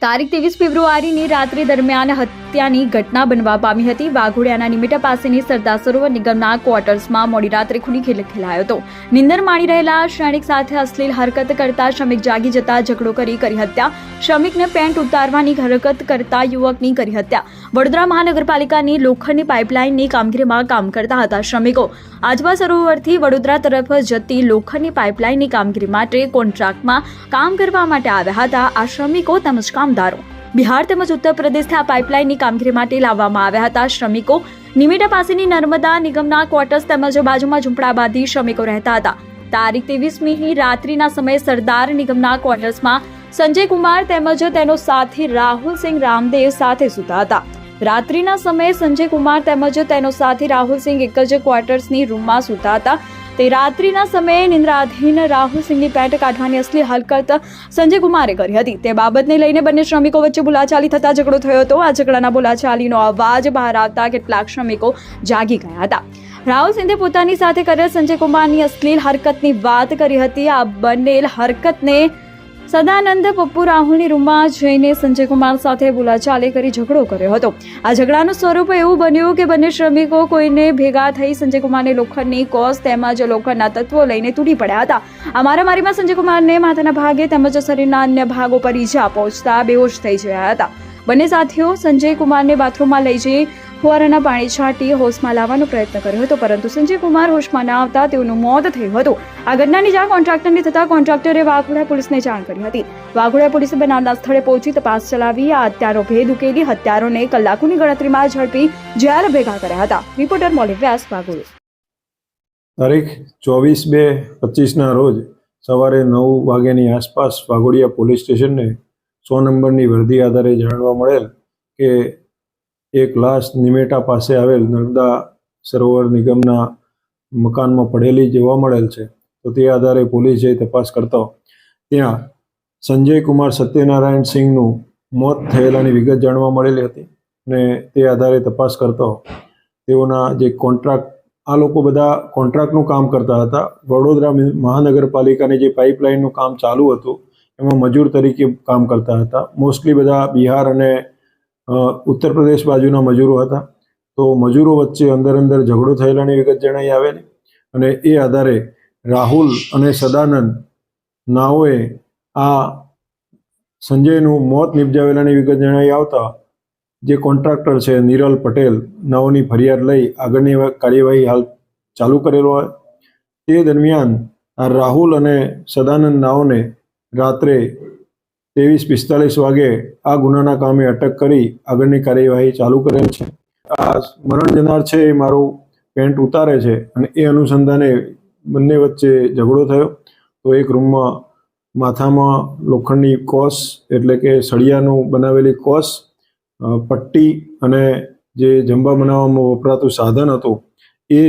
તારીખ 23 ફેબ્રુઆરીની રાત્રિ દરમિયાન હત્યાની ઘટના બનવા પામી હતી। વાઘોડિયાના નિમિટા પાસેની સરદાર સરોવર નિગમના ક્વાર્ટર્સમાં મોડી રાત્રે ખૂની ખેલ ખેલાયો હતો। નિંદર માણી રહેલા શ્રમિક સાથે અશ્લીલ હરકત કરતા શ્રમિક જાગી જતા ઝઘડો કરી હત્યા। શ્રમિકને પેન્ટ ઉતારવાની હરકત કરતા યુવકની કરી હત્યા। વડોદરા મહાનગરપાલિકાની લોખંડની પાઇપલાઇનની કામગીરીમાં કામ કરતા હતા શ્રમિકો। આજવા સરોવરથી વડોદરા તરફ જતી લોખંડની પાઇપલાઇનની કામગીરી માટે કોન્ટ્રાક્ટમાં કામ કરવા માટે આવ્યા હતા। આ શ્રમિકો તેમજ કામદારો બિહાર તેમજ ઉત્તર પ્રદેશથી આ પાઇપલાઇનની કામગીરી માટે લાવવામાં આવ્યા હતા। શ્રમિકો નિમિટા પાસેની નર્મદા નિગમના ક્વાર્ટર્સ તેમજ બાજુમાં ઝૂંપડા બાંધી શ્રમિકો રહેતા હતા। તારીખ 23મીની રાત્રિના સમયે સરદાર નિગમના ક્વાર્ટર્સમાં સંજય કુમાર તેમજ તેનો સાથી રાહુલ સિંહ રામદેવ સાથે સૂતા હતા। રાત્રિના સમયે સંજય કુમાર તેમજ તેનો સાથી રાહુલ સિંહ એક જ ક્વાર્ટર્સની રૂમમાં સૂતા હતા। તે રાત્રિના સમયે નિંદ્રાધીન રાહુલ સિંહની પેન્ટ કાઢવાની અસલી હરકત સંજય કુમારે કરી હતી। તે બાબતને લઈને બંને શ્રમિકો વચ્ચે બોલાચાલી થતા ઝઘડો થયો હતો। આ ઝઘડાના બોલાચાલીનો અવાજ બહાર આવતા કેટલાક શ્રમિકો જાગી ગયા હતા। રાહુલ સિંહે પોતાની સાથે કરેલ સંજય કુમારની અશ્લીલ હરકતની વાત કરી હતી। આ બનેલ હરકતને સદાનંદ પપ્પુ રાહુલની રૂમમાં જઈને સંજય કુમાર સાથે બોલાચાલી કરી ઝઘડો કર્યો હતો। આ ઝઘડાનું સ્વરૂપ એવું બન્યું કે બંને શ્રમિકો કોઈને ભેગા થઈ સંજય કુમારને લોખંડની કોસ તેમજ લોખંડના તત્વો લઈને તૂટી પડ્યા હતા। આ મારામારીમાં સંજય કુમારને માથાના ભાગે તેમજ શરીરના અન્ય ભાગો પર ઈજા પહોંચતા બેહોશ થઈ ગયા હતા। બંને સાથીઓ સંજય કુમારને બાથરૂમમાં લઈ જઈ ફુવારાના પાણી છાંટી હોશમાં લાવવાનો પ્રયત્ન કર્યો હતો, પરંતુ સંજય કુમાર હોશમાં ન આવતા તેઓનું મોત થયું હતું। આ ઘટનાની જાણ કોન્ટ્રાક્ટરને થતા કોન્ટ્રાક્ટરે વાઘોડિયા પોલીસને જાણ કરી હતી। વાઘોડિયા પોલીસે બનાવના સ્થળે પહોંચી તપાસ ચલાવી આ હત્યાનો ભેદ ઉકેલી હત્યારોને કલાકોની ગણતરીમાં ઝડપી જેલ ભેગા કર્યા હતા। રિપોર્ટર મોલિક વ્યાસ, વાઘોડિયા। તારીખ 24/2/25ના રોજ સવારે 9 વાગ્યાની આસપાસ વાઘોડિયા પોલીસ સ્ટેશનને 100 નંબરની વર્દી આધારે જાણવા મળેલ કે એક લાશ નિમેટા પાસે આવેલ નર્મદા સરોવર નિગમના મકાનમાં પડેલી જોવા મળેલ છે। તો તે આધારે પોલીસે તપાસ કરતો ત્યાં સંજય કુમાર સત્યનારાયણ સિંહનું મોત થયેલાની વિગત જાણવા મળેલી હતી અને તે આધારે તપાસ કરતો તેઓના જે આ લોકો બધા કોન્ટ્રાક્ટનું કામ કરતા હતા। વડોદરા મહાનગરપાલિકાની જે પાઇપલાઇનનું કામ ચાલુ હતું એમાં મજૂર તરીકે કામ કરતા હતા। મોસ્ટલી બધા બિહાર અને ઉત્તર પ્રદેશ બાજુના મજૂરો હતા। તો મજૂરો વચ્ચે અંદર ઝઘડો થયેલાની વિગત જણાઈ આવેલી અને એ આધારે રાહુલ અને સદાનંદ નાઓએ આ સંજયનું મોત નિપજાવેલાની વિગત જણાઈ આવતા જે કોન્ટ્રાક્ટર છે નિરલ પટેલ નાઓની ફરિયાદ લઈ આગળની કાર્યવાહી હાલ ચાલુ કરેલો હોય। તે દરમિયાન આ રાહુલ અને સદાનંદ નાઓને રાત્રે 23:45 વાગે આ ગુનાના કામે અટક કરી આગળની કાર્યવાહી ચાલુ કરેલ છે। આ મરણ જનાર છે એ મારું પેન્ટ ઉતારે છે અને એ અનુસંધાને બંને વચ્ચે ઝઘડો થયો। તો એક રૂમમાં માથામાં લોખંડની કોસ એટલે કે સળિયાનું બનાવેલી કોસ, પટ્ટી અને જે જંબા બનાવવામાં વપરાતું સાધન હતું એ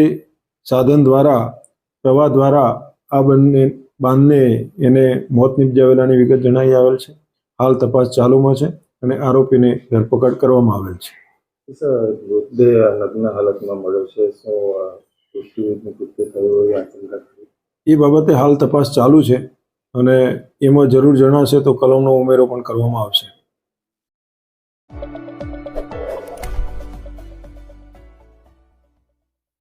સાધન દ્વારા પ્રવાહ દ્વારા આ બાંધને એને મોત નિપજાવેલાની વિગત જણાઈ આવેલ છે। હાલ તપાસ ચાલુમાં છે અને આરોપીને ધરપકડ કરવામાં આવેલ છે। લગ્ન હાલતમાં મળ્યો છે, એ બાબતે હાલ તપાસ ચાલુ છે અને એમાં જરૂર જણાશે તો કલમનો ઉમેરો પણ કરવામાં આવશે।